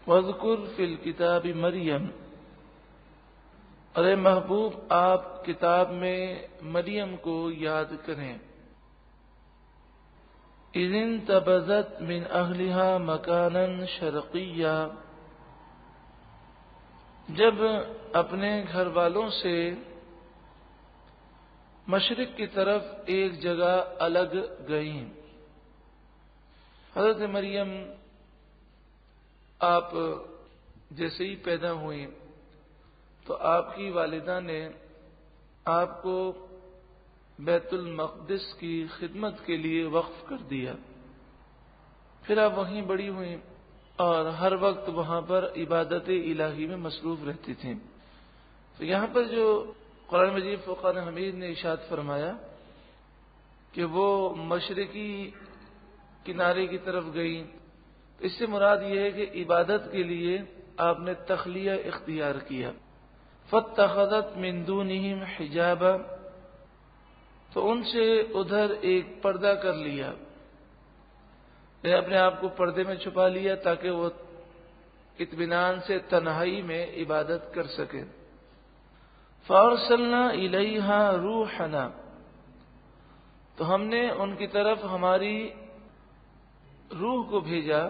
وَاذْكُرْ فِي الْكِتَابِ مریم، ارے محبوب آپ کتاب میں مریم کو یاد کریں۔ اِذِ انتبذت من اہلہا مکانا شرقیا، جب اپنے گھر والوں سے مشرق کی طرف ایک جگہ الگ گئیں۔ حضرت مریم آپ جیسے ہی پیدا ہوئیں تو آپ کی والدہ نے آپ کو بیت المقدس کی خدمت کے لیے وقف کر دیا۔ پھر آپ وہیں بڑی ہوئیں اور ہر وقت وہاں پر عبادت الہی میں مصروف رہتی تھیں۔ تو یہاں پر جو قرآن مجید فرقان حمید نے ارشاد فرمایا کہ وہ مشرقی کنارے کی طرف گئیں، اس سے مراد یہ ہے کہ عبادت کے لیے آپ نے تخلیہ اختیار کیا۔ فاتخذت من دونہم حجابا، تو ان سے ادھر ایک پردہ کر لیا، اپنے آپ کو پردے میں چھپا لیا تاکہ وہ اطمینان سے تنہائی میں عبادت کر سکے۔ فارسلنا الیہا روحنا، تو ہم نے ان کی طرف ہماری روح کو بھیجا۔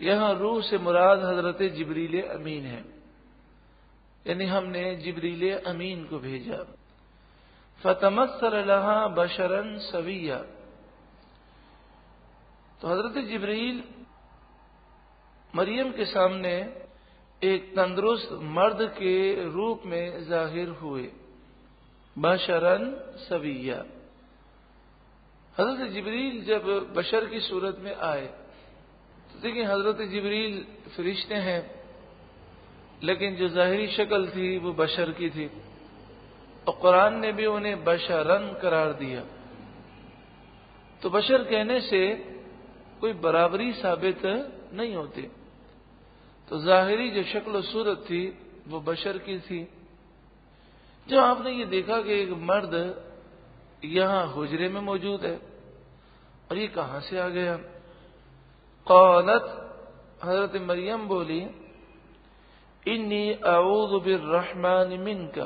یہاں روح سے مراد حضرت جبریل امین ہے، یعنی ہم نے جبریل امین کو بھیجا۔ فتمثل لہا بشرا سویا، تو حضرت جبریل مریم کے سامنے ایک تندرست مرد کے روپ میں ظاہر ہوئے۔ بشرا سویا، حضرت جبریل جب بشر کی صورت میں آئے تو دیکھیں حضرت جبریل فرشتے ہیں، لیکن جو ظاہری شکل تھی وہ بشر کی تھی، اور قرآن نے بھی انہیں بشرن قرار دیا۔ تو بشر کہنے سے کوئی برابری ثابت نہیں ہوتی، تو ظاہری جو شکل و صورت تھی وہ بشر کی تھی۔ جو آپ نے یہ دیکھا کہ ایک مرد یہاں حجرے میں موجود ہے اور یہ کہاں سے آ گیا؟ قالت، حضرت مریم بولی، انی اعوذ بالرحمن منک،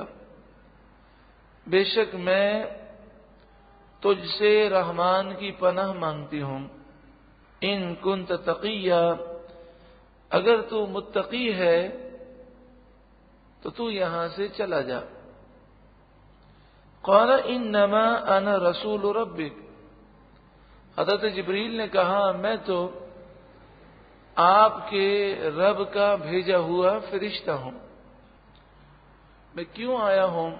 بے شک میں تجھ سے رحمان کی پناہ مانگتی ہوں۔ ان کنت تقیا، اگر تو متقی ہے تو یہاں سے چلا جا۔ قال انما انا رسول ربک، حضرت جبریل نے کہا میں تو آپ کے رب کا بھیجا ہوا فرشتہ ہوں۔ میں کیوں آیا ہوں؟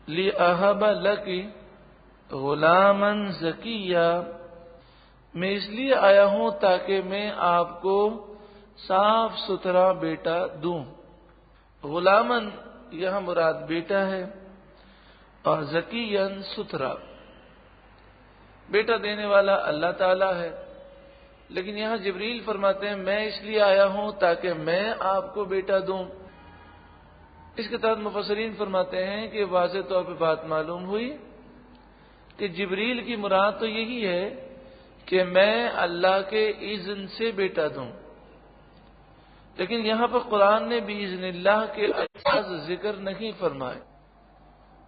لِأَهَبَ لَكِ غُلَامًا زَكِيًّا، میں اس لیے آیا ہوں تاکہ میں آپ کو صاف ستھرا بیٹا دوں۔ غلامن یہاں مراد بیٹا ہے، اور زکیًا ستھرا، بیٹا دینے والا اللہ تعالی ہے، لیکن یہاں جبریل فرماتے ہیں میں اس لیے آیا ہوں تاکہ میں آپ کو بیٹا دوں۔ اس کے تحت مفسرین فرماتے ہیں کہ واضح طور پہ بات معلوم ہوئی کہ جبریل کی مراد تو یہی ہے کہ میں اللہ کے اذن سے بیٹا دوں، لیکن یہاں پر قرآن نے باذن اللہ کے الفاظ ذکر نہیں فرمائے،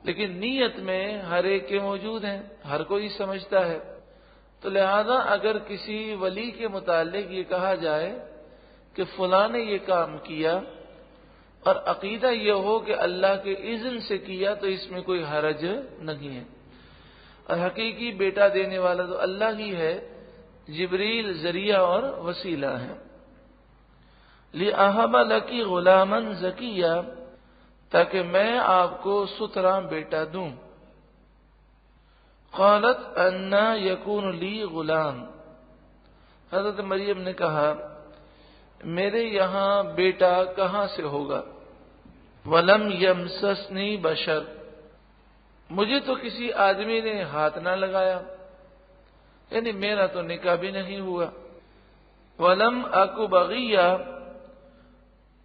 لیکن نیت میں ہر ایک کے موجود ہیں، ہر کوئی سمجھتا ہے۔ تو لہذا اگر کسی ولی کے متعلق یہ کہا جائے کہ فلاں نے یہ کام کیا اور عقیدہ یہ ہو کہ اللہ کے اذن سے کیا تو اس میں کوئی حرج نہیں ہے، اور حقیقی بیٹا دینے والا تو اللہ ہی ہے، جبریل ذریعہ اور وسیلہ ہے۔ لِأَهَبَ لَكِ غُلَامًا زَكِيًّا، تاکہ میں آپ کو ستھرا بیٹا دوں۔ قالت انا یکون لی غلام، حضرت مریم نے کہا میرے یہاں بیٹا کہاں سے ہوگا؟ ولم یمسسنی بشر، مجھے تو کسی آدمی نے ہاتھ نہ لگایا، یعنی میرا تو نکاح بھی نہیں ہوا۔ ولم اک بغیہ،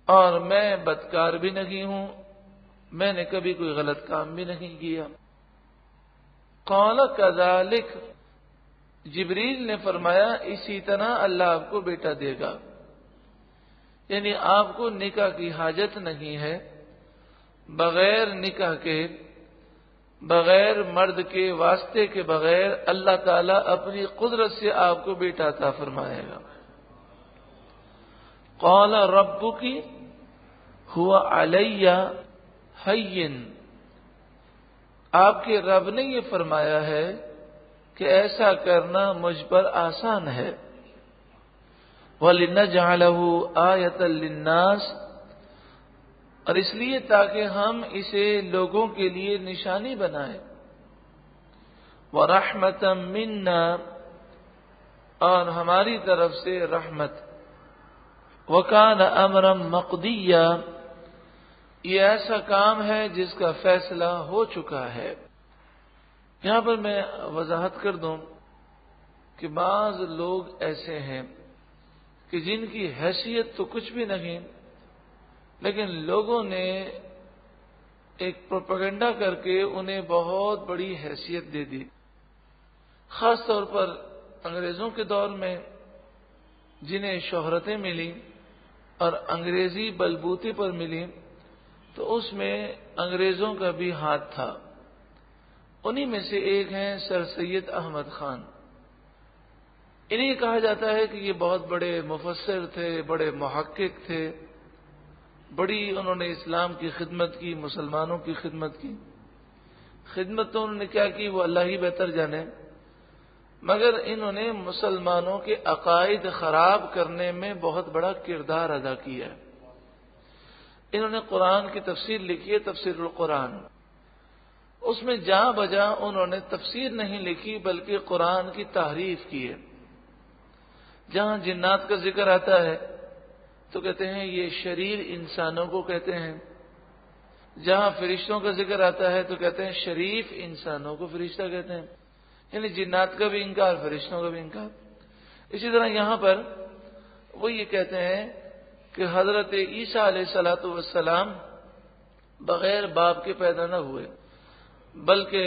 اور میں بدکار بھی نہیں ہوں، میں نے کبھی کوئی غلط کام بھی نہیں کیا۔ قال کذالک، جبریل نے فرمایا اسی طرح اللہ آپ کو بیٹا دے گا۔ یعنی آپ کو نکاح کی حاجت نہیں ہے، بغیر نکاح کے، بغیر مرد کے واسطے کے بغیر اللہ تعالیٰ اپنی قدرت سے آپ کو بیٹا عطا فرمائے گا۔ قال ربک هو علی ہین، آپ کے رب نے یہ فرمایا ہے کہ ایسا کرنا مجھ پر آسان ہے۔ وَلِنَجْعَلَهُ آیَةً لِلنَّاسِ، اور اس لیے تاکہ ہم اسے لوگوں کے لیے نشانی بنائیں۔ وَرَحْمَةً مِنَّا، اور ہماری طرف سے رحمت۔ وَكَانَ أَمْرًا مَقْضِيًّا، یہ ایسا کام ہے جس کا فیصلہ ہو چکا ہے۔ یہاں پر میں وضاحت کر دوں کہ بعض لوگ ایسے ہیں کہ جن کی حیثیت تو کچھ بھی نہیں، لیکن لوگوں نے ایک پروپیگنڈا کر کے انہیں بہت بڑی حیثیت دے دی۔ خاص طور پر انگریزوں کے دور میں جنہیں شہرتیں ملی اور انگریزی بلبوتے پر ملی، تو اس میں انگریزوں کا بھی ہاتھ تھا۔ انہی میں سے ایک ہیں سر سید احمد خان۔ انہیں کہا جاتا ہے کہ یہ بہت بڑے مفسر تھے، بڑے محقق تھے، بڑی انہوں نے اسلام کی خدمت کی، مسلمانوں کی خدمت کی۔ خدمت تو انہوں نے کیا کی وہ اللہ ہی بہتر جانے، مگر انہوں نے مسلمانوں کے عقائد خراب کرنے میں بہت بڑا کردار ادا کیا ہے۔ انہوں نے قرآن کی تفسیر لکھی ہے، تفسیر القرآن۔ اس میں جہاں بجا انہوں نے تفسیر نہیں لکھی بلکہ قرآن کی تحریف کی ہے۔ جہاں جنات کا ذکر آتا ہے تو کہتے ہیں یہ شریر انسانوں کو کہتے ہیں، جہاں فرشتوں کا ذکر آتا ہے تو کہتے ہیں شریف انسانوں کو فرشتہ کہتے ہیں، یعنی جنات کا بھی انکار، فرشتوں کا بھی انکار۔ اسی طرح یہاں پر وہ یہ کہتے ہیں کہ حضرت عیسیٰ علیہ الصلوۃ والسلام بغیر باپ کے پیدا نہ ہوئے، بلکہ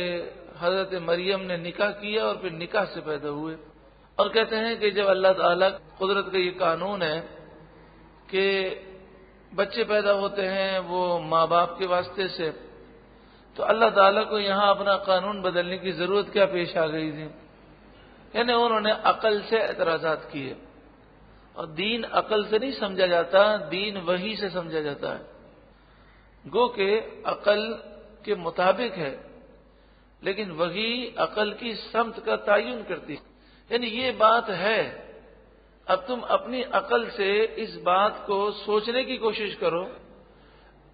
حضرت مریم نے نکاح کیا اور پھر نکاح سے پیدا ہوئے۔ اور کہتے ہیں کہ جب اللہ تعالیٰ قدرت کا یہ قانون ہے کہ بچے پیدا ہوتے ہیں وہ ماں باپ کے واسطے سے، تو اللہ تعالیٰ کو یہاں اپنا قانون بدلنے کی ضرورت کیا پیش آ گئی تھی؟ یعنی انہوں نے عقل سے اعتراضات کیے، اور دین عقل سے نہیں سمجھا جاتا، دین وحی سے سمجھا جاتا ہے۔ گو کہ عقل کے مطابق ہے، لیکن وحی عقل کی سمت کا تعین کرتی ہے۔ یعنی یہ بات ہے، اب تم اپنی عقل سے اس بات کو سوچنے کی کوشش کرو۔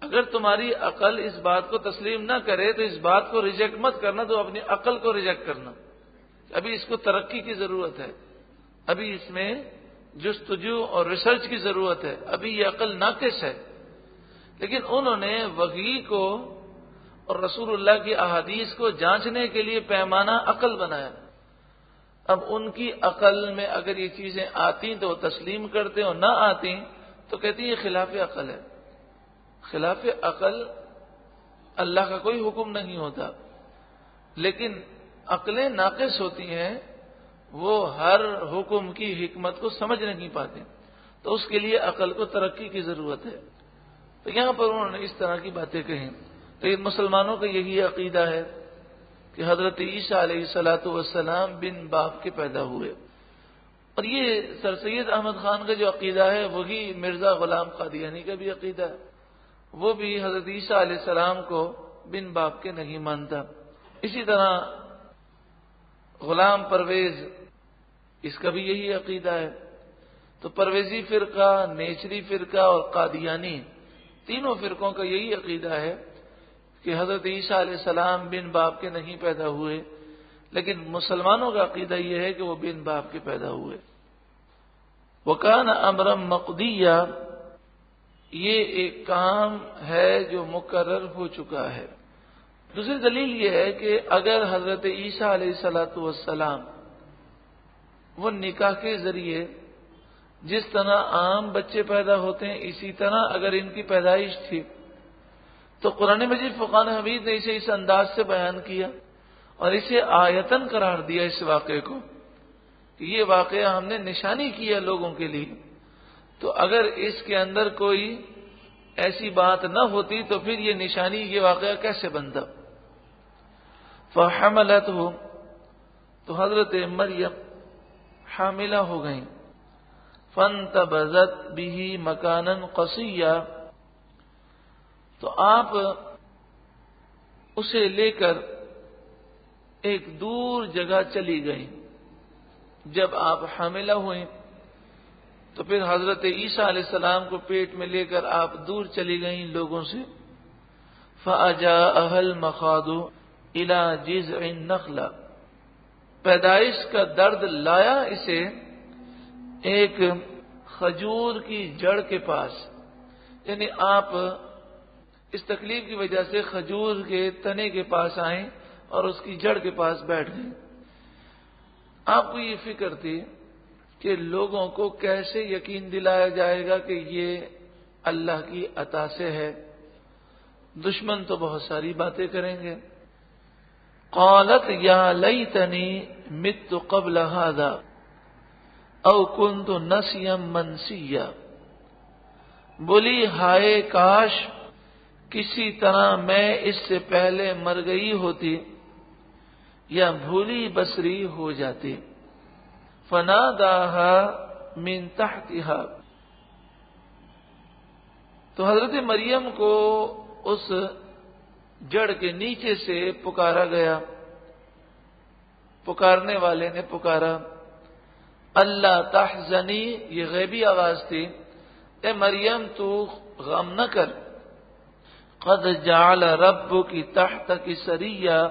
اگر تمہاری عقل اس بات کو تسلیم نہ کرے تو اس بات کو ریجیکٹ مت کرنا، تو اپنی عقل کو ریجیکٹ کرنا۔ ابھی اس کو ترقی کی ضرورت ہے، ابھی اس میں جستجو اور ریسرچ کی ضرورت ہے، ابھی یہ عقل ناقص ہے۔ لیکن انہوں نے وحی کو اور رسول اللہ کی احادیث کو جانچنے کے لیے پیمانہ عقل بنایا۔ اب ان کی عقل میں اگر یہ چیزیں آتی تو وہ تسلیم کرتے، اور نہ آتی تو کہتی ہیں یہ خلاف عقل ہے۔ خلاف عقل اللہ کا کوئی حکم نہیں ہوتا، لیکن عقلیں ناقص ہوتی ہیں، وہ ہر حکم کی حکمت کو سمجھ نہیں پاتے، تو اس کے لیے عقل کو ترقی کی ضرورت ہے۔ تو یہاں پر انہوں نے اس طرح کی باتیں کہیں۔ تو یہ مسلمانوں کا یہی عقیدہ ہے کہ حضرت عیسیٰ علیہ الصلوۃ والسلام بن باپ کے پیدا ہوئے، اور یہ سر سید احمد خان کا جو عقیدہ ہے وہی مرزا غلام قادیانی کا بھی عقیدہ ہے۔ وہ بھی حضرت عیسیٰ علیہ السلام کو بن باپ کے نہیں مانتا۔ اسی طرح غلام پرویز، اس کا بھی یہی عقیدہ ہے۔ تو پرویزی فرقہ، نیچری فرقہ اور قادیانی، تینوں فرقوں کا یہی عقیدہ ہے کہ حضرت عیسیٰ علیہ السلام بن باپ کے نہیں پیدا ہوئے، لیکن مسلمانوں کا عقیدہ یہ ہے کہ وہ بن باپ کے پیدا ہوئے۔ وَكَانَ أَمْرًا مَقْضِيًّا، یہ ایک کام ہے جو مقرر ہو چکا ہے۔ دوسری دلیل یہ ہے کہ اگر حضرت عیسیٰ علیہ الصلوۃ والسلام وہ نکاح کے ذریعے جس طرح عام بچے پیدا ہوتے ہیں اسی طرح اگر ان کی پیدائش تھی، تو قرآن مجید فرقان حمید نے اسے اس انداز سے بیان کیا اور اسے آیتن قرار دیا اس واقعے کو، کہ یہ واقعہ ہم نے نشانی کیا لوگوں کے لیے۔ تو اگر اس کے اندر کوئی ایسی بات نہ ہوتی تو پھر یہ نشانی، یہ واقعہ کیسے بنتا؟ فحملته، تو حضرت مریم حاملہ ہو گئیں، فانتبذت به مکانا قصیا، تو آپ اسے لے کر ایک دور جگہ چلی گئیں۔ جب آپ حاملہ ہوئیں تو پھر حضرت عیسیٰ علیہ السلام کو پیٹ میں لے کر آپ دور چلی گئیں لوگوں سے۔ فَأَجَاءَهَا الْمَخَاضُ إِلَى جِذْعِ النَّخْلَةِ، پیدائش کا درد لایا اسے ایک کھجور کی جڑ کے پاس، یعنی آپ اس تکلیف کی وجہ سے کھجور کے تنے کے پاس آئیں اور اس کی جڑ کے پاس بیٹھ گئیں۔ آپ کو یہ فکر تھی کہ لوگوں کو کیسے یقین دلایا جائے گا کہ یہ اللہ کی عطا سے ہے، دشمن تو بہت ساری باتیں کریں گے۔ قالت یا لیتنی مت قبل هذا او كنت نسیا منسیا، بولی ہائے کاش کسی طرح میں اس سے پہلے مر گئی ہوتی یا بھولی بسری ہو جاتی۔ فناداها من تحتها، تو حضرت مریم کو اس جڑ کے نیچے سے پکارا گیا، پکارنے والے نے پکارا، اللہ تحزنی، یہ غیبی آواز تھی، اے مریم تو غم نہ کر، قد جعل ربک تحتک سریا،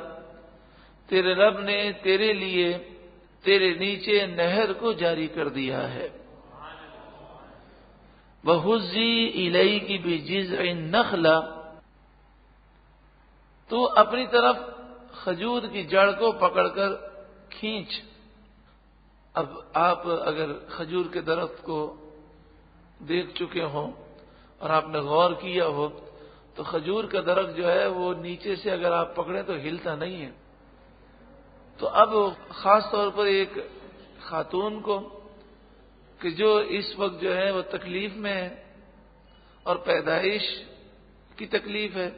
تیرے رب نے تیرے لیے تیرے نیچے نہر کو جاری کر دیا ہے۔ وَهُزِّي إِلَيْكِ بِجِذْعِ النَّخْلَةِ، تو اپنی طرف کھجور کی جڑ کو پکڑ کر کھینچ۔ اب آپ اگر کھجور کے درخت کو دیکھ چکے ہوں اور آپ نے غور کیا ہو تو کھجور کا درخت جو ہے وہ نیچے سے اگر آپ پکڑیں تو ہلتا نہیں ہے۔ تو اب خاص طور پر ایک خاتون کو کہ جو اس وقت جو ہے وہ تکلیف میں ہے اور پیدائش کی تکلیف ہے،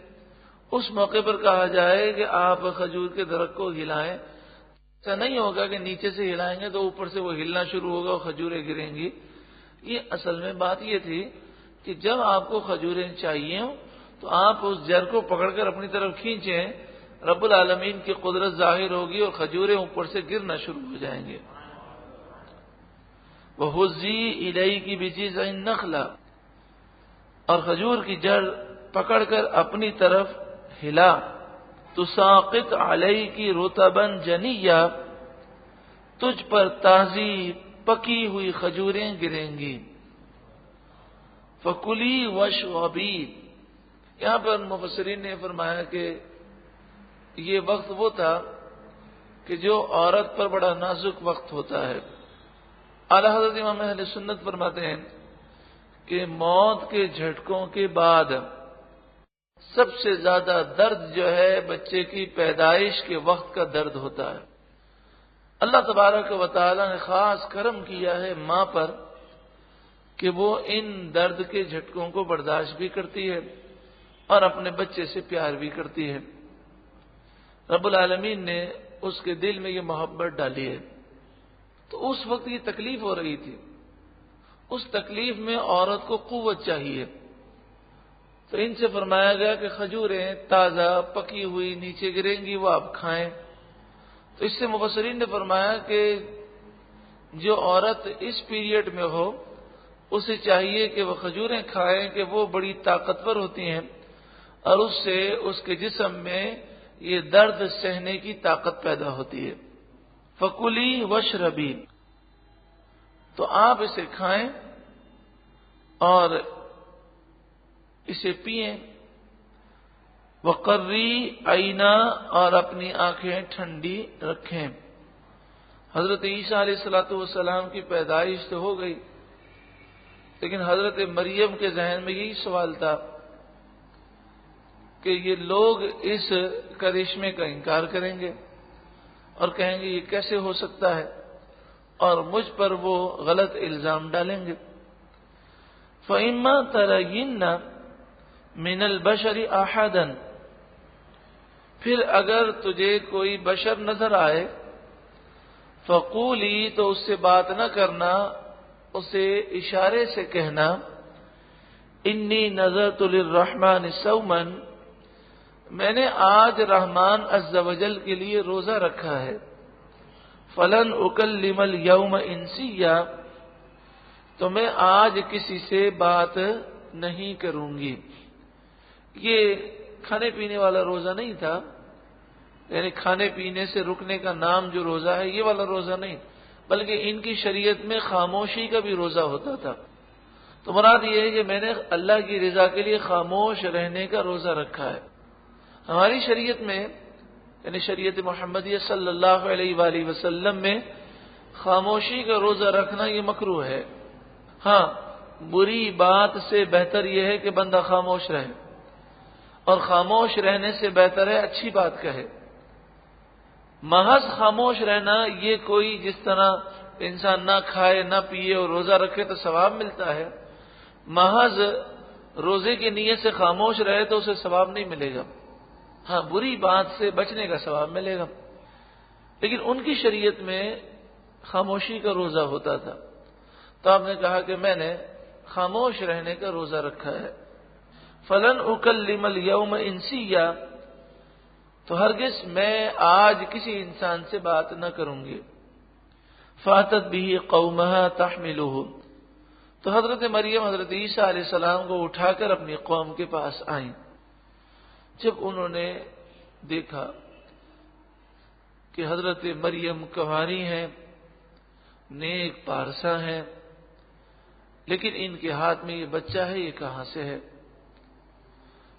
اس موقع پر کہا جائے کہ آپ کھجور کے درخت کو ہلائیں، ایسا نہیں ہوگا کہ نیچے سے ہلائیں گے تو اوپر سے وہ ہلنا شروع ہوگا اور کھجوریں گریں گی۔ یہ اصل میں بات یہ تھی کہ جب آپ کو کھجوریں چاہیے تو آپ اس جڑ کو پکڑ کر اپنی طرف کھینچیں، رب العالمین کی قدرت ظاہر ہوگی اور کھجوریں اوپر سے گرنا شروع ہو جائیں گے۔ وَهُزِّي إِلَيْكِ بِجِذْعِ النَّخْلَةِ، اور کھجور کی جڑ پکڑ کر اپنی طرف ہلا، تُسَاقِطْ عَلَيْكِ رُطَبًا جَنِيًّا، تجھ پر تازی پکی ہوئی کھجوریں گریں گی۔ فَكُلِي وَاشْرَبِي، یہاں پر مفسرین نے فرمایا کہ یہ وقت وہ تھا کہ جو عورت پر بڑا نازک وقت ہوتا ہے۔ اعلیٰ حضرت امام اہل سنت فرماتے ہیں کہ موت کے جھٹکوں کے بعد سب سے زیادہ درد جو ہے بچے کی پیدائش کے وقت کا درد ہوتا ہے۔ اللہ تبارک و تعالی نے خاص کرم کیا ہے ماں پر کہ وہ ان درد کے جھٹکوں کو برداشت بھی کرتی ہے اور اپنے بچے سے پیار بھی کرتی ہے۔ رب العالمین نے اس کے دل میں یہ محبت ڈالی ہے۔ تو اس وقت یہ تکلیف ہو رہی تھی، اس تکلیف میں عورت کو قوت چاہیے، تو ان سے فرمایا گیا کہ کھجوریں تازہ پکی ہوئی نیچے گریں گی، وہ آپ کھائیں۔ تو اس سے مفسرین نے فرمایا کہ جو عورت اس پیریڈ میں ہو اسے چاہیے کہ وہ کھجوریں کھائیں کہ وہ بڑی طاقتور ہوتی ہیں اور اس سے اس کے جسم میں یہ درد سہنے کی طاقت پیدا ہوتی ہے۔ فَكُلِي وَاشْرَبِي، تو آپ اسے کھائیں اور اسے پئیں۔ وَقَرِّي عَيْنًا، اور اپنی آنکھیں ٹھنڈی رکھیں۔ حضرت عیسیٰ علیہ السلام کی پیدائش تو ہو گئی، لیکن حضرت مریم کے ذہن میں یہی سوال تھا کہ یہ لوگ اس کرشمے کا انکار کریں گے اور کہیں گے یہ کیسے ہو سکتا ہے، اور مجھ پر وہ غلط الزام ڈالیں گے۔ فَإِمَّا تَرَيِنَّ مِنَ الْبَشَرِ أَحَدًا، پھر اگر تجھے کوئی بشر نظر آئے، فَقُولِي، تو اس سے بات نہ کرنا، اسے اشارے سے کہنا، انی نذرت للرحمن صوما، میں نے آج رحمان عز و جل کے لیے روزہ رکھا ہے، فلن اکلم اليوم انسیا، تو میں آج کسی سے بات نہیں کروں گی۔ یہ کھانے پینے والا روزہ نہیں تھا، یعنی کھانے پینے سے رکنے کا نام جو روزہ ہے یہ والا روزہ نہیں، بلکہ ان کی شریعت میں خاموشی کا بھی روزہ ہوتا تھا۔ تو مراد یہ ہے کہ میں نے اللہ کی رضا کے لیے خاموش رہنے کا روزہ رکھا ہے۔ ہماری شریعت میں، یعنی شریعت محمدیہ صلی اللہ علیہ وآلہ وسلم میں، خاموشی کا روزہ رکھنا یہ مکروہ ہے۔ ہاں، بری بات سے بہتر یہ ہے کہ بندہ خاموش رہے، اور خاموش رہنے سے بہتر ہے اچھی بات کہے۔ محض خاموش رہنا یہ کوئی جس طرح انسان نہ کھائے نہ پیے اور روزہ رکھے تو ثواب ملتا ہے، محض روزے کی نیت سے خاموش رہے تو اسے ثواب نہیں ملے گا۔ ہاں، بری بات سے بچنے کا ثواب ملے گا۔ لیکن ان کی شریعت میں خاموشی کا روزہ ہوتا تھا، تو آپ نے کہا کہ میں نے خاموش رہنے کا روزہ رکھا ہے۔ فلن اکلم اليوم انسیا، تو ہرگز میں آج کسی انسان سے بات نہ کروں گی۔ فاتت به قومها تحملہ، تو حضرت مریم حضرت عیسیٰ علیہ السلام کو اٹھا کر اپنی قوم کے پاس آئیں۔ جب انہوں نے دیکھا کہ حضرت مریم کنواری ہیں، نیک پارسا ہیں، لیکن ان کے ہاتھ میں یہ بچہ ہے، یہ کہاں سے ہے؟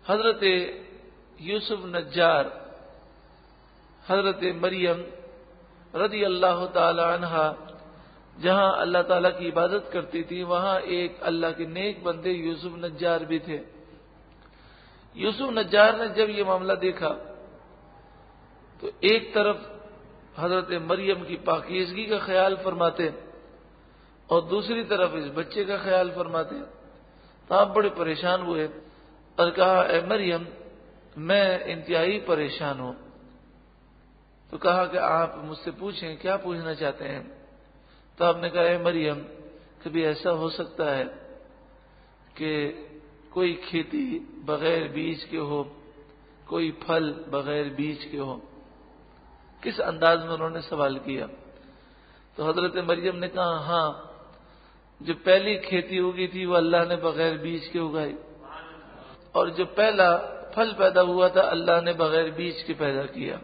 حضرت یوسف نجار، حضرت مریم رضی اللہ تعالی عنہا جہاں اللہ تعالیٰ کی عبادت کرتی تھی، وہاں ایک اللہ کے نیک بندے یوسف نجار بھی تھے۔ یوسف نجار نے جب یہ معاملہ دیکھا تو ایک طرف حضرت مریم کی پاکیزگی کا خیال فرماتے اور دوسری طرف اس بچے کا خیال فرماتے، تو آپ بڑے پریشان ہوئے اور کہا اے مریم میں انتہائی پریشان ہوں۔ تو کہا کہ آپ مجھ سے پوچھیں، کیا پوچھنا چاہتے ہیں؟ تو آپ نے کہا اے مریم، کبھی ایسا ہو سکتا ہے کہ کوئی کھیتی بغیر بیج کے ہو، کوئی پھل بغیر بیج کے ہو؟ کس انداز میں انہوں نے سوال کیا؟ تو حضرت مریم نے کہا ہاں، جو پہلی کھیتی ہوگی تھی وہ اللہ نے بغیر بیج کے اگائی، اور جو پہلا پھل پیدا ہوا تھا اللہ نے بغیر بیج کے پیدا کیا۔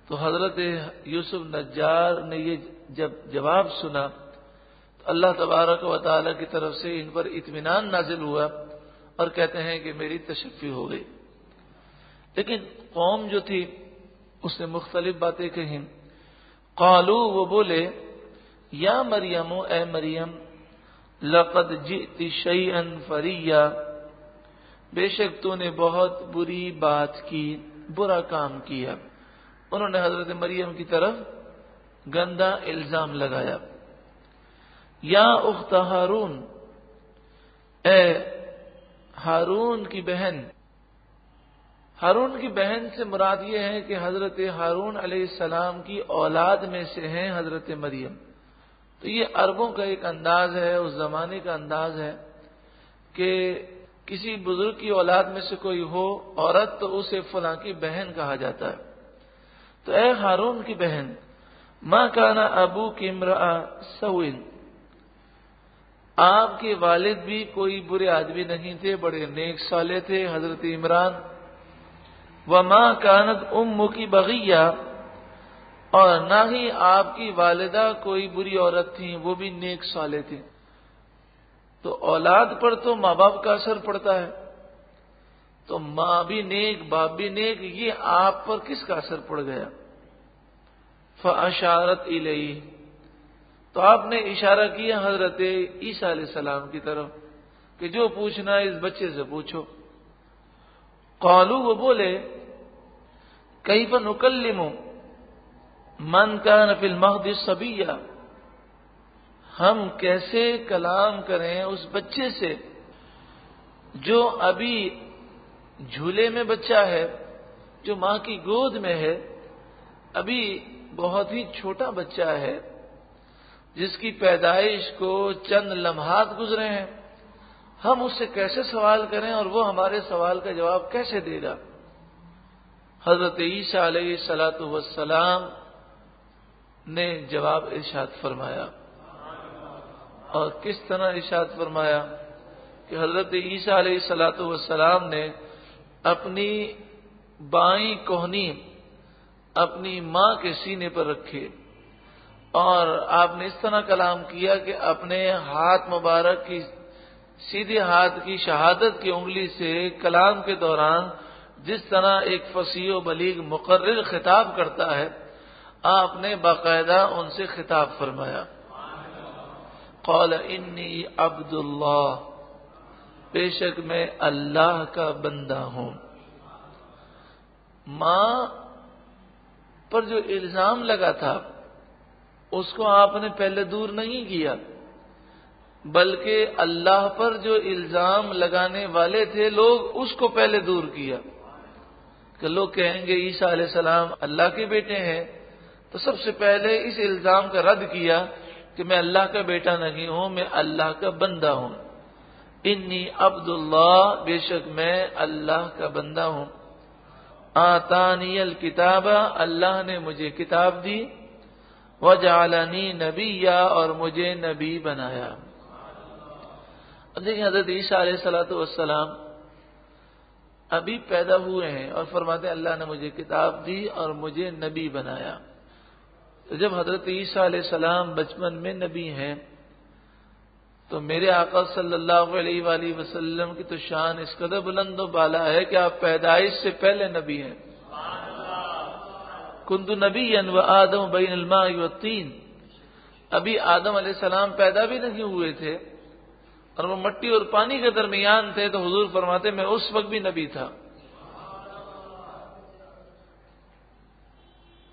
تو حضرت یوسف نجار نے یہ جب جواب سنا تو اللہ تبارک و تعالی کی طرف سے ان پر اطمینان نازل ہوا اور کہتے ہیں کہ میری تشفی ہو گئی۔ لیکن قوم جو تھی اس نے مختلف باتیں کہیں۔ قالوا، وہ بولے، یا مریم، اے مریم، لقد جئت شیئا فریا، بے شک تو نے بہت بری بات کی، برا کام کیا۔ انہوں نے حضرت مریم کی طرف گندا الزام لگایا۔ یا اخت ہارون، اے ہارون کی بہن۔ ہارون کی بہن سے مراد یہ ہے کہ حضرت ہارون علیہ السلام کی اولاد میں سے ہیں حضرت مریم۔ تو یہ عربوں کا ایک انداز ہے، اس زمانے کا انداز ہے کہ کسی بزرگ کی اولاد میں سے کوئی ہو عورت تو اسے فلاں کی بہن کہا جاتا ہے۔ تو اے ہارون کی بہن، ما کان ابوک امرأ سوء، آپ کے والد بھی کوئی برے آدمی نہیں تھے، بڑے نیک صالح تھے حضرت عمران۔ وما کانت امک بغیہ، اور نہ ہی آپ کی والدہ کوئی بری عورت تھیں، وہ بھی نیک صالح تھے۔ تو اولاد پر تو ماں باپ کا اثر پڑتا ہے، تو ماں بھی نیک باپ بھی نیک، یہ آپ پر کس کا اثر پڑ گیا؟ فاشارت الیہ، تو آپ نے اشارہ کیا حضرت عیسیٰ علیہ السلام کی طرف کہ جو پوچھنا ہے اس بچے سے پوچھو۔ قالوا، وہ بولے، کیف نکلم من کان فی المہد صبیا، ہم کیسے کلام کریں اس بچے سے جو ابھی جھولے میں بچہ ہے، جو ماں کی گود میں ہے، ابھی بہت ہی چھوٹا بچہ ہے، جس کی پیدائش کو چند لمحات گزرے ہیں. ہم اس سے کیسے سوال کریں اور وہ ہمارے سوال کا جواب کیسے دے گا؟ حضرت عیسیٰ علیہ الصلوۃ والسلام نے جواب ارشاد فرمایا. اور کس طرح ارشاد فرمایا کہ حضرت عیسیٰ علیہ الصلوۃ والسلام نے اپنی بائیں کوہنی اپنی ماں کے سینے پر رکھے اور آپ نے اس طرح کلام کیا کہ اپنے ہاتھ مبارک کی سیدھے ہاتھ کی شہادت کی انگلی سے کلام کے دوران جس طرح ایک فصیح و بلیغ مقرر خطاب کرتا ہے، آپ نے باقاعدہ ان سے خطاب فرمایا. قال انی عبد اللہ، بے شک میں اللہ کا بندہ ہوں. ماں پر جو الزام لگا تھا اس کو آپ نے پہلے دور نہیں کیا، بلکہ اللہ پر جو الزام لگانے والے تھے لوگ اس کو پہلے دور کیا کہ لوگ کہیں گے عیسیٰ علیہ السلام اللہ کے بیٹے ہیں، تو سب سے پہلے اس الزام کا رد کیا کہ میں اللہ کا بیٹا نہیں ہوں، میں اللہ کا بندہ ہوں. انی عبد اللہ، بے شک میں اللہ کا بندہ ہوں. آتانی الکتاب، اللہ نے مجھے کتاب دی. وجعلنی نبیا، اور مجھے نبی بنایا. اب دیکھیں حضرت عیسیٰ علیہ الصلوۃ والسلام ابھی پیدا ہوئے ہیں اور فرماتے ہیں اللہ نے مجھے کتاب دی اور مجھے نبی بنایا. تو جب حضرت عیسیٰ علیہ السلام بچپن میں نبی ہیں تو میرے آقا صلی اللہ علیہ وآلہ وسلم کی تو شان اس قدر بلند و بالا ہے کہ آپ پیدائش سے پہلے نبی ہیں. کنت نبیا وآدم بین الماء والطین، ابھی آدم علیہ السلام پیدا بھی نہیں ہوئے تھے اور وہ مٹی اور پانی کے درمیان تھے، تو حضور فرماتے میں اس وقت بھی نبی تھا.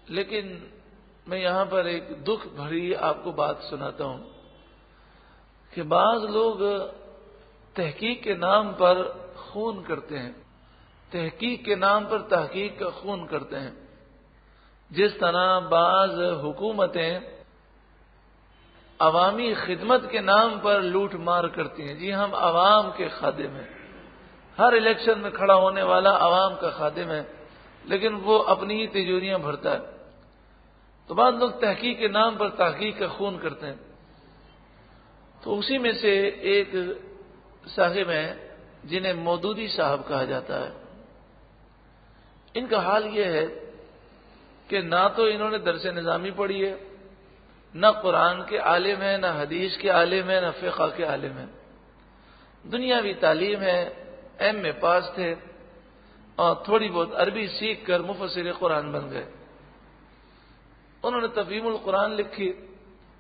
لیکن میں یہاں پر ایک دکھ بھری آپ کو بات سناتا ہوں کہ بعض لوگ تحقیق کے نام پر خون کرتے ہیں، تحقیق کے نام پر تحقیق کا خون کرتے ہیں. جس طرح بعض حکومتیں عوامی خدمت کے نام پر لوٹ مار کرتی ہیں. جی ہم عوام کے خادم ہیں، ہر الیکشن میں کھڑا ہونے والا عوام کا خادم ہے، لیکن وہ اپنی ہی تجوریاں بھرتا ہے. تو بعض لوگ تحقیق کے نام پر تحقیق کا خون کرتے ہیں. تو اسی میں سے ایک صاحب ہیں جنہیں مودودی صاحب کہا جاتا ہے. ان کا حال یہ ہے کہ نہ تو انہوں نے درس نظامی پڑھی ہے، نہ قرآن کے عالم ہیں، نہ حدیث کے عالم ہیں، نہ فقہ کے عالم ہیں. دنیاوی تعلیم ہے، ایم میں پاس تھے اور تھوڑی بہت عربی سیکھ کر مفسر قرآن بن گئے. انہوں نے تفہیم القرآن لکھی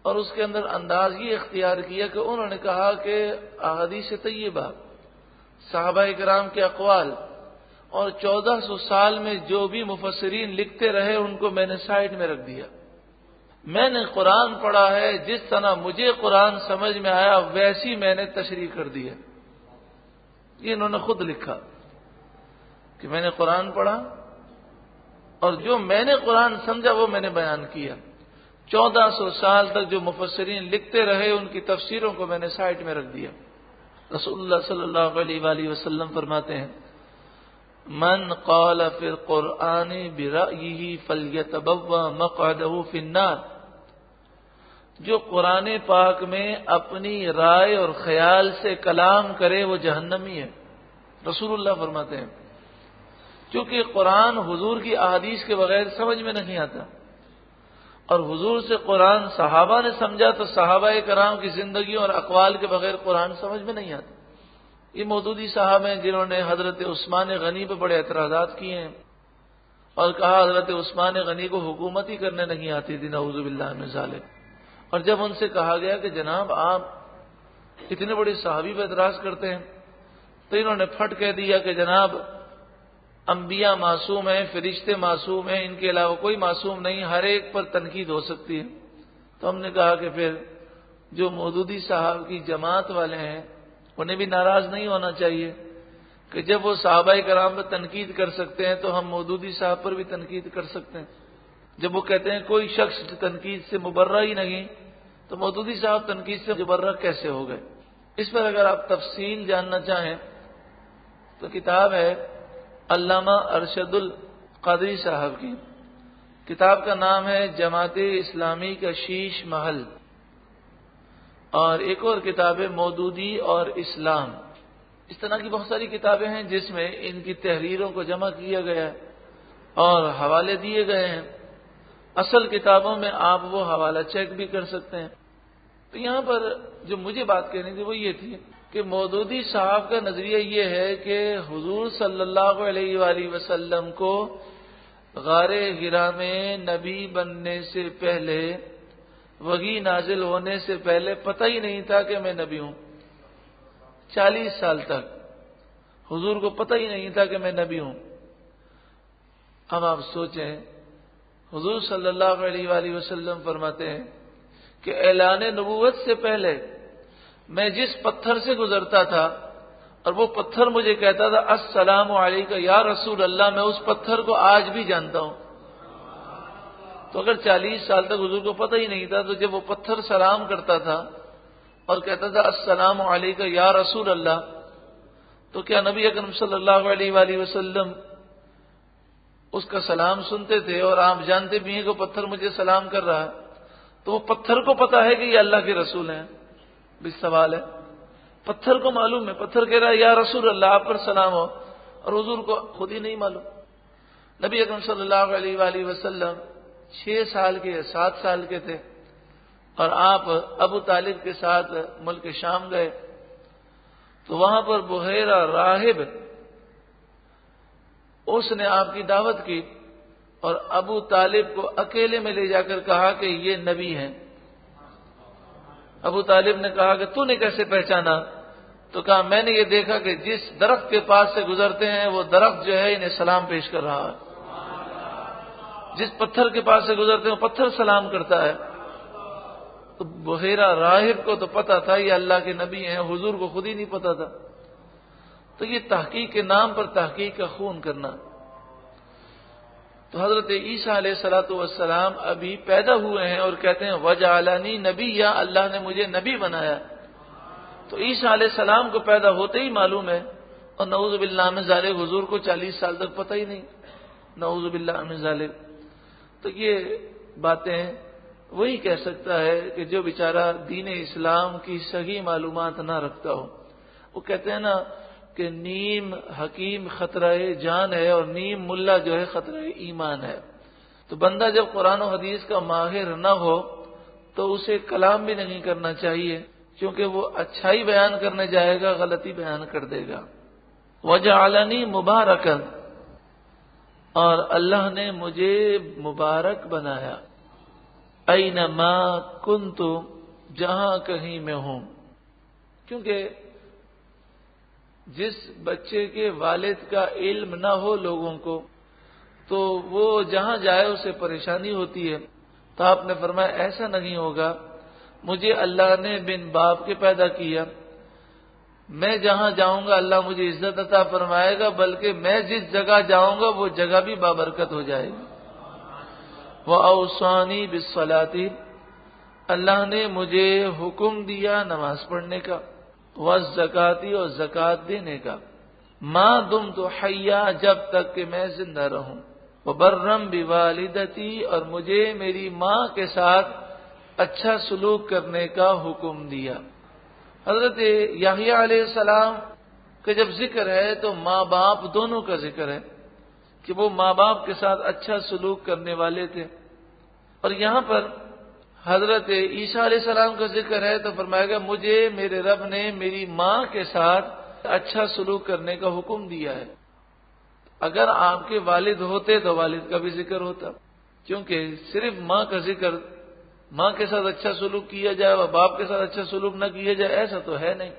اور اس کے اندر انداز یہ اختیار کیا کہ انہوں نے کہا کہ احادیث طیبہ، صحابہ کرام کے اقوال اور 1400 سال میں جو بھی مفسرین لکھتے رہے ان کو میں نے سائڈ میں رکھ دیا. میں نے قرآن پڑھا ہے، جس طرح مجھے قرآن سمجھ میں آیا ویسی میں نے تشریح کر دی ہے. یہ انہوں نے خود لکھا کہ میں نے قرآن پڑھا اور جو میں نے قرآن سمجھا وہ میں نے بیان کیا. 1400 سال تک جو مفسرین لکھتے رہے ان کی تفسیروں کو میں نے سائٹ میں رکھ دیا. رسول اللہ صلی اللہ علیہ وآلہ وسلم فرماتے ہیں من قال فی القرآن برأیہ فلیتبوأ مقعدہ فی النار، جو قرآن پاک میں اپنی رائے اور خیال سے کلام کرے وہ جہنمی ہے. رسول اللہ فرماتے ہیں کیونکہ قرآن حضور کی احادیث کے بغیر سمجھ میں نہیں آتا، اور حضور سے قرآن صحابہ نے سمجھا تو صحابہ کرام کی زندگیوں اور اقوال کے بغیر قرآن سمجھ میں نہیں آتا. یہ مودودی صاحب ہیں جنہوں نے حضرت عثمان غنی پہ بڑے اعتراضات کیے ہیں اور کہا حضرت عثمان غنی کو حکومت ہی کرنے نہیں آتی تھی، نعوذ باللہ من ذالک. اور جب ان سے کہا گیا کہ جناب آپ اتنے بڑے صحابی پہ اعتراض کرتے ہیں، تو انہوں نے پھٹ کہہ دیا کہ جناب انبیاء معصوم ہیں، فرشتے معصوم ہیں، ان کے علاوہ کوئی معصوم نہیں، ہر ایک پر تنقید ہو سکتی ہے. تو ہم نے کہا کہ پھر جو مودودی صاحب کی جماعت والے ہیں انہیں بھی ناراض نہیں ہونا چاہیے کہ جب وہ صحابہ کرام پر تنقید کر سکتے ہیں تو ہم مودودی صاحب پر بھی تنقید کر سکتے ہیں۔ جب وہ کہتے ہیں کوئی شخص تنقید سے مبرہ ہی نہیں، تو مودودی صاحب تنقید سے مبرہ کیسے ہو گئے؟ اس پر اگر آپ تفصیل جاننا چاہیں تو کتاب ہے علامہ ارشد القادری صاحب کی، کتاب کا نام ہے جماعت اسلامی کا شیش محل، اور ایک اور کتاب ہے مودودی اور اسلام۔ اس طرح کی بہت ساری کتابیں ہیں جس میں ان کی تحریروں کو جمع کیا گیا ہے اور حوالے دیے گئے ہیں۔ اصل کتابوں میں آپ وہ حوالہ چیک بھی کر سکتے ہیں۔ تو یہاں پر جو مجھے بات کہنی تھی وہ یہ تھی کہ مودودی صاحب کا نظریہ یہ ہے کہ حضور صلی اللہ علیہ وآلہ وسلم کو غار حرا میں نبی بننے سے پہلے، وحی نازل ہونے سے پہلے پتہ ہی نہیں تھا کہ میں نبی ہوں۔ 40 سال تک حضور کو پتہ ہی نہیں تھا کہ میں نبی ہوں۔ اب آپ سوچیں، حضور صلی اللہ علیہ وآلہ وسلم فرماتے ہیں کہ اعلان نبوت سے پہلے میں جس پتھر سے گزرتا تھا اور وہ پتھر مجھے کہتا تھا السلام علیکم یا رسول اللہ، میں اس پتھر کو آج بھی جانتا ہوں۔ تو اگر 40 سال تک حضور کو پتہ ہی نہیں تھا، تو جب وہ پتھر سلام کرتا تھا اور کہتا تھا السلام علیکم یا رسول اللہ، تو کیا نبی اکرم صلی اللہ علیہ وآلہ وسلم اس کا سلام سنتے تھے؟ اور آپ جانتے بھی ہیں کہ پتھر مجھے سلام کر رہا ہے، تو وہ پتھر کو پتا ہے کہ یہ اللہ کے رسول ہیں؟ بھی سوال ہے، پتھر کو معلوم ہے، پتھر کہہ رہا ہے یا رسول اللہ آپ پر سلام ہو، اور حضور کو خود ہی نہیں معلوم۔ نبی اکرم صلی اللہ علیہ وآلہ وسلم 6 سال کے 7 سال کے تھے اور آپ ابو طالب کے ساتھ ملک شام گئے، تو وہاں پر بحیرہ راہب اس نے آپ کی دعوت کی اور ابو طالب کو اکیلے میں لے جا کر کہا کہ یہ نبی ہیں۔ ابو طالب نے کہا کہ تو نے کیسے پہچانا؟ تو کہا میں نے یہ دیکھا کہ جس درخت کے پاس سے گزرتے ہیں وہ درخت جو ہے انہیں سلام پیش کر رہا ہے، جس پتھر کے پاس سے گزرتے ہیں وہ پتھر سلام کرتا ہے۔ تو بحیرہ راہب کو تو پتا تھا یہ اللہ کے نبی ہیں، حضور کو خود ہی نہیں پتا تھا۔ تو یہ تحقیق کے نام پر تحقیق کا خون کرنا۔ تو حضرت عیسیٰ علیہ الصلوۃ والسلام ابھی پیدا ہوئے ہیں اور کہتے ہیں وجعلنی نبی، یا اللہ نے مجھے نبی بنایا۔ تو عیسیٰ علیہ السلام کو پیدا ہوتے ہی معلوم ہے، اور نعوذ باللہ من ذالک حضور کو 40 سال تک پتہ ہی نہیں، نعوذ باللہ من ذالک۔ تو یہ باتیں وہی کہہ سکتا ہے کہ جو بیچارہ دین اسلام کی صحیح معلومات نہ رکھتا ہو۔ وہ کہتے ہیں نا کہ نیم حکیم خطرہ جان ہے اور نیم ملا جو ہے خطرہ ایمان ہے۔ تو بندہ جب قرآن و حدیث کا ماہر نہ ہو تو اسے کلام بھی نہیں کرنا چاہیے، کیونکہ وہ اچھائی بیان کرنے جائے گا غلطی بیان کر دے گا۔ وجعلنی مبارکا، اور اللہ نے مجھے مبارک بنایا، اینما کنت، جہاں کہیں میں ہوں۔ کیونکہ جس بچے کے والد کا علم نہ ہو لوگوں کو تو وہ جہاں جائے اسے پریشانی ہوتی ہے۔ تو آپ نے فرمایا ایسا نہیں ہوگا، مجھے اللہ نے بن باپ کے پیدا کیا، میں جہاں جاؤں گا اللہ مجھے عزت عطا فرمائے گا، بلکہ میں جس جگہ جاؤں گا وہ جگہ بھی بابرکت ہو جائے گی۔ وَأَوْصَانِي بِالصَّلَاةِ، اللہ نے مجھے حکم دیا نماز پڑھنے کا، وَالزَّكَاةِ، اور زکوٰۃ دینے کا، مَا دُمْتُ حَيًّا، جب تک کہ میں زندہ رہوں، وَبَرًّا بِوَالِدَتِي، اور مجھے میری ماں کے ساتھ اچھا سلوک کرنے کا حکم دیا۔ حضرت یحییٰ علیہ السلام کا جب ذکر ہے تو ماں باپ دونوں کا ذکر ہے کہ وہ ماں باپ کے ساتھ اچھا سلوک کرنے والے تھے۔ اور یہاں پر حضرت عیسیٰ علیہ السلام کا ذکر ہے تو فرمایا گا مجھے میرے رب نے میری ماں کے ساتھ اچھا سلوک کرنے کا حکم دیا ہے۔ اگر آپ کے والد ہوتے تو والد کا بھی ذکر ہوتا، کیونکہ صرف ماں کا ذکر، ماں کے ساتھ اچھا سلوک کیا جائے اور باپ کے ساتھ اچھا سلوک نہ کیا جائے، ایسا تو ہے نہیں۔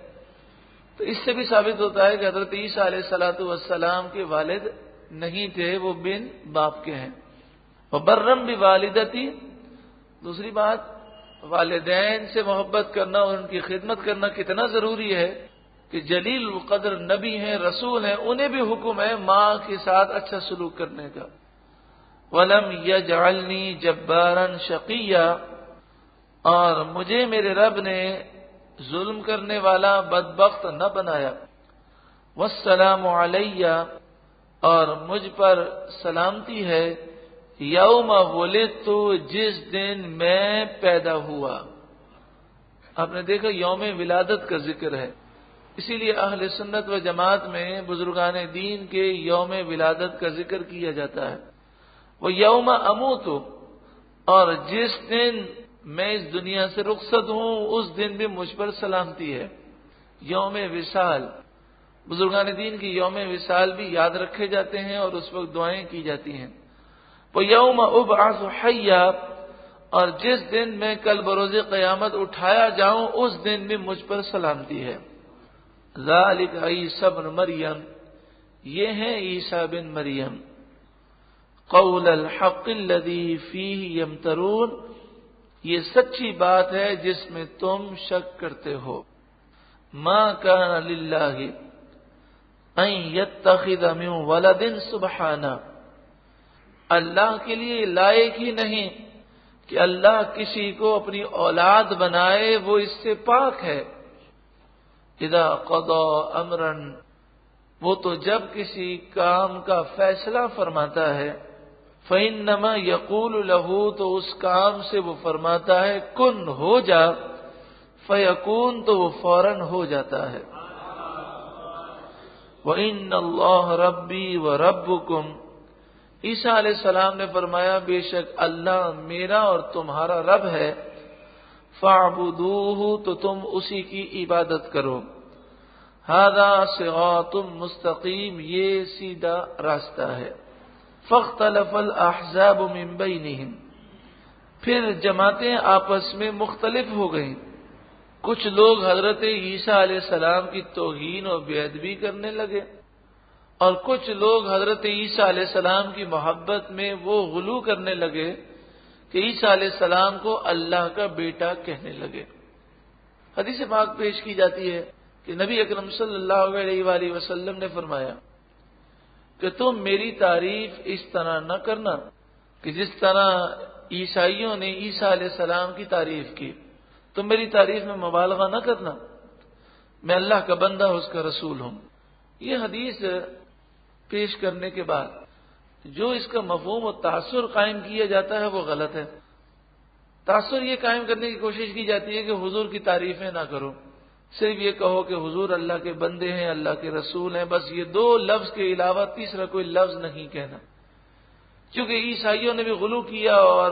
تو اس سے بھی ثابت ہوتا ہے کہ حضرت عیسیٰ علیہ الصلوۃ والسلام کے والد نہیں تھے، وہ بن باپ کے ہیں۔ وَبَرًّا بِوَالِدَتِي، دوسری بات والدین سے محبت کرنا اور ان کی خدمت کرنا کتنا ضروری ہے کہ جلیل القدر نبی ہیں، رسول ہیں، انہیں بھی حکم ہے ماں کے ساتھ اچھا سلوک کرنے کا۔ وَلَمْ يَجْعَلْنِي جَبَّارًا شَقِيًّا، اور مجھے میرے رب نے ظلم کرنے والا بدبخت نہ بنایا۔ وَالسَّلَامُ عَلَيَّ، اور مجھ پر سلامتی ہے، یوم ولدت، جس دن میں پیدا ہوا۔ آپ نے دیکھا یوم ولادت کا ذکر ہے، اسی لیے اہل سنت و جماعت میں بزرگان دین کے یوم ولادت کا ذکر کیا جاتا ہے۔ وہ یوم اموت، اور جس دن میں اس دنیا سے رخصت ہوں اس دن بھی مجھ پر سلامتی ہے۔ یوم وصال، بزرگان دین کی یوم وصال بھی یاد رکھے جاتے ہیں اور اس وقت دعائیں کی جاتی ہیں۔ وہ یوم ابعث حیا، اور جس دن میں کل بروز قیامت اٹھایا جاؤں اس دن بھی مجھ پر سلامتی ہے۔ ذالک عیسی بن مریم، یہ ہیں عیسیٰ بن مریم۔ قول الحق الذی فیہ یمترون، یہ سچی بات ہے جس میں تم شک کرتے ہو۔ ما کان للہ ان یتخذ من ولد سبحانہ، اللہ کے لیے لائق ہی نہیں کہ اللہ کسی کو اپنی اولاد بنائے، وہ اس سے پاک ہے۔ اذا قضى امرا، وہ تو جب کسی کام کا فیصلہ فرماتا ہے، فإنما يقول له، تو اس کام سے وہ فرماتا ہے کن، ہو جا، فیکون، تو وہ فوراً ہو جاتا ہے۔ وَإِنَّ اللَّهَ رَبِّي وَرَبُّكُمْ، عیسیٰ علیہ السلام نے فرمایا بے شک اللہ میرا اور تمہارا رب ہے، فَاعْبُدُوهُ، تو تم اسی کی عبادت کرو۔ هَذَا صِرَاطٌ مستقیم، یہ سیدھا راستہ ہے۔ فَاخْتَلَفَ الْأَحْزَابُ مِنْ بَيْنِهِمْ، پھر جماعتیں آپس میں مختلف ہو گئیں۔ کچھ لوگ حضرت عیسیٰ علیہ السلام کی توہین و بے ادبی کرنے لگے، اور کچھ لوگ حضرت عیسیٰ علیہ السلام کی محبت میں وہ غلو کرنے لگے کہ عیسیٰ علیہ السلام کو اللہ کا بیٹا کہنے لگے۔ حدیث پاک پیش کی جاتی ہے کہ نبی اکرم صلی اللہ علیہ وآلہ وسلم نے فرمایا کہ تم میری تعریف اس طرح نہ کرنا کہ جس طرح عیسائیوں نے عیسیٰ علیہ السلام کی تعریف کی، تم میری تعریف میں مبالغہ نہ کرنا، میں اللہ کا بندہ اس کا رسول ہوں۔ یہ حدیث پیش کرنے کے بعد جو اس کا مفہوم و تاثر قائم کیا جاتا ہے وہ غلط ہے۔ تاثر یہ قائم کرنے کی کوشش کی جاتی ہے کہ حضور کی تعریفیں نہ کرو، صرف یہ کہو کہ حضور اللہ کے بندے ہیں، اللہ کے رسول ہیں، بس یہ دو لفظ کے علاوہ تیسرا کوئی لفظ نہیں کہنا۔ کیونکہ عیسائیوں نے بھی غلو کیا اور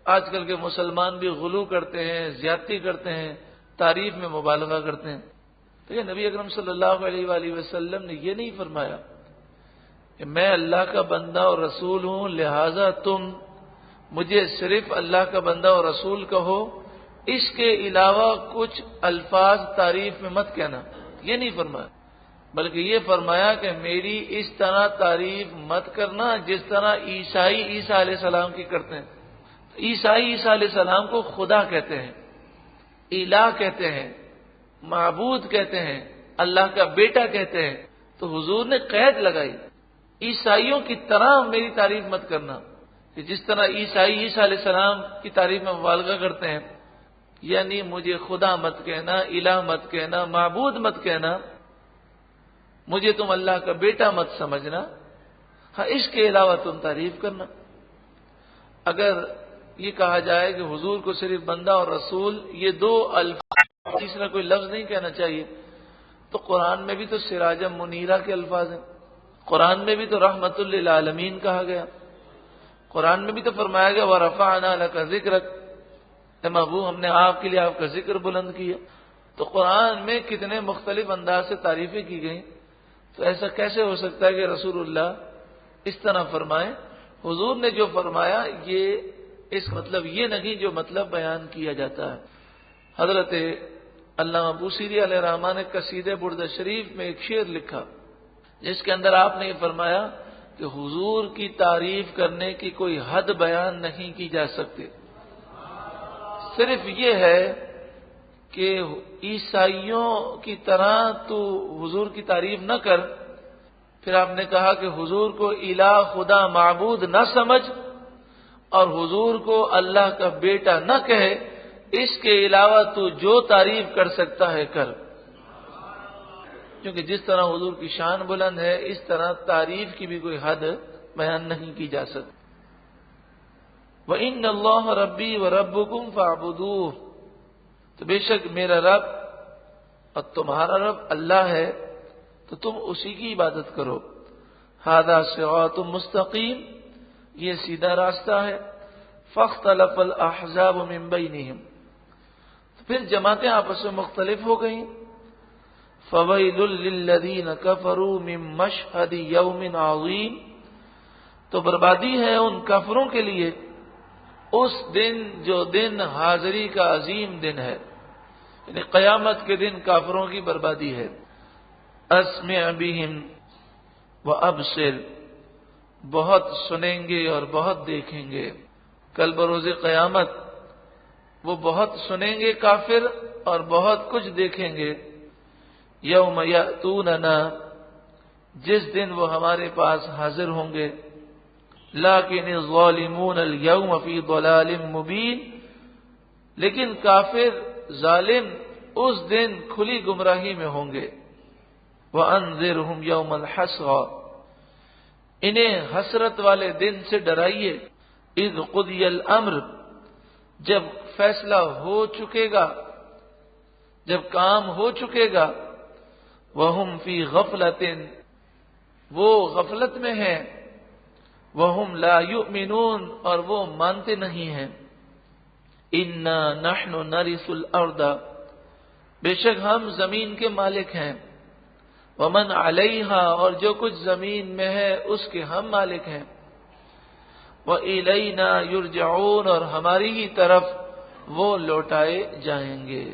آج کل کے مسلمان بھی غلو کرتے ہیں، زیادتی کرتے ہیں، تعریف میں مبالغہ کرتے ہیں۔ تو یہ نبی اکرم صلی اللہ علیہ وآلہ وسلم نے یہ نہیں فرمایا کہ میں اللہ کا بندہ اور رسول ہوں لہذا تم مجھے صرف اللہ کا بندہ اور رسول کہو، اس کے علاوہ کچھ الفاظ تعریف میں مت کہنا، یہ نہیں فرمایا، بلکہ یہ فرمایا کہ میری اس طرح تعریف مت کرنا جس طرح عیسائی عیسیٰ علیہ السلام کی کرتے ہیں۔ عیسائی عیسیٰ علیہ السلام کو خدا کہتے ہیں، الہ کہتے ہیں، معبود کہتے ہیں، اللہ کا بیٹا کہتے ہیں۔ تو حضور نے قید لگائی عیسائیوں کی طرح میری تعریف مت کرنا، کہ جس طرح عیسائی عیسیٰ علیہ السلام کی تعریف میں مبالغہ کرتے ہیں، یعنی مجھے خدا مت کہنا، الہ مت کہنا، معبود مت کہنا، مجھے تم اللہ کا بیٹا مت سمجھنا، ہاں اس کے علاوہ تم تعریف کرنا۔ اگر یہ کہا جائے کہ حضور کو صرف بندہ اور رسول، یہ دو الفاظ، تیسرا کوئی لفظ نہیں کہنا چاہیے، تو قرآن میں بھی تو سراجا منیرہ کے الفاظ ہیں، قرآن میں بھی تو رحمت للعالمین کہا گیا، قرآن میں بھی تو فرمایا گیا وَرَفَعْنَا لَكَ ذِكْرَكَ، اے محبوب ہم نے آپ کے لیے آپ کا ذکر بلند کیا۔ تو قرآن میں کتنے مختلف انداز سے تعریفیں کی گئیں، تو ایسا کیسے ہو سکتا ہے کہ رسول اللہ اس طرح فرمائیں؟ حضور نے جو فرمایا یہ اس مطلب یہ نہیں جو مطلب بیان کیا جاتا ہے۔ حضرت علامہ بوصیری علیہ الرحمٰن نے قصیدہ بردہ شریف میں ایک شعر لکھا جس کے اندر آپ نے یہ فرمایا کہ حضور کی تعریف کرنے کی کوئی حد بیان نہیں کی جا سکتی، صرف یہ ہے کہ عیسائیوں کی طرح تو حضور کی تعریف نہ کر. پھر آپ نے کہا کہ حضور کو الہ خدا معبود نہ سمجھ اور حضور کو اللہ کا بیٹا نہ کہے. اس کے علاوہ تو جو تعریف کر سکتا ہے کر. کیونکہ جس طرح حضور کی شان بلند ہے اس طرح تعریف کی بھی کوئی حد بیان نہیں کی جا سکتی. وَإِنَّ اللَّهَ رَبِّي وَرَبُّكُمْ فَاعْبُدُوهُ، تو بے شک میرا رب اور تمہارا رب اللہ ہے تو تم اسی کی عبادت کرو. هَذَا صِرَاطٌ مُسْتَقِيمٌ، یہ سیدھا راستہ ہے. فَاخْتَلَفَ الْأَحْزَابُ مِنْ بَيْنِهِمْ، تو پھر جماعتیں آپس میں مختلف ہو گئیں. فَوَيْلٌ لِّلَّذِينَ كَفَرُوا مِن مَّشْهَدِ يَوْمٍ عَظِيمٍ، تو بربادی ہے ان کافروں کے لیے اس دن جو دن حاضری کا عظیم دن ہے، یعنی قیامت کے دن کافروں کی بربادی ہے. اسمع بہم وابصر، بہت سنیں گے اور بہت دیکھیں گے. کل بروز قیامت وہ بہت سنیں گے کافر اور بہت کچھ دیکھیں گے. یوم یأتوننا، جس دن وہ ہمارے پاس حاضر ہوں گے. لیکن الظالمون اليوم فی ضلال مبین، لیکن کافر ظالم اس دن کھلی گمراہی میں ہوں گے. وَأَنذِرْهُمْ يَوْمَ الْحَسْرَةِ، انہیں حسرت والے دن سے ڈرائیے. اذ قضی الامر، جب فیصلہ ہو چکے گا، جب کام ہو چکے گا. وَهُمْ فِي غَفْلَةٍ، وہ غفلت میں ہیں. وَهُمْ لَا يُؤْمِنُونَ، اور وہ مانتے نہیں ہیں. إِنَّا نَحْنُ نَرِثُ الْأَرْضَ، بے شک ہم زمین کے مالک ہیں. وَمَنْ عَلَيْهَا، اور جو کچھ زمین میں ہے اس کے ہم مالک ہیں. وَإِلَيْنَا يُرْجَعُونَ، اور ہماری ہی طرف وہ لوٹائے جائیں گے.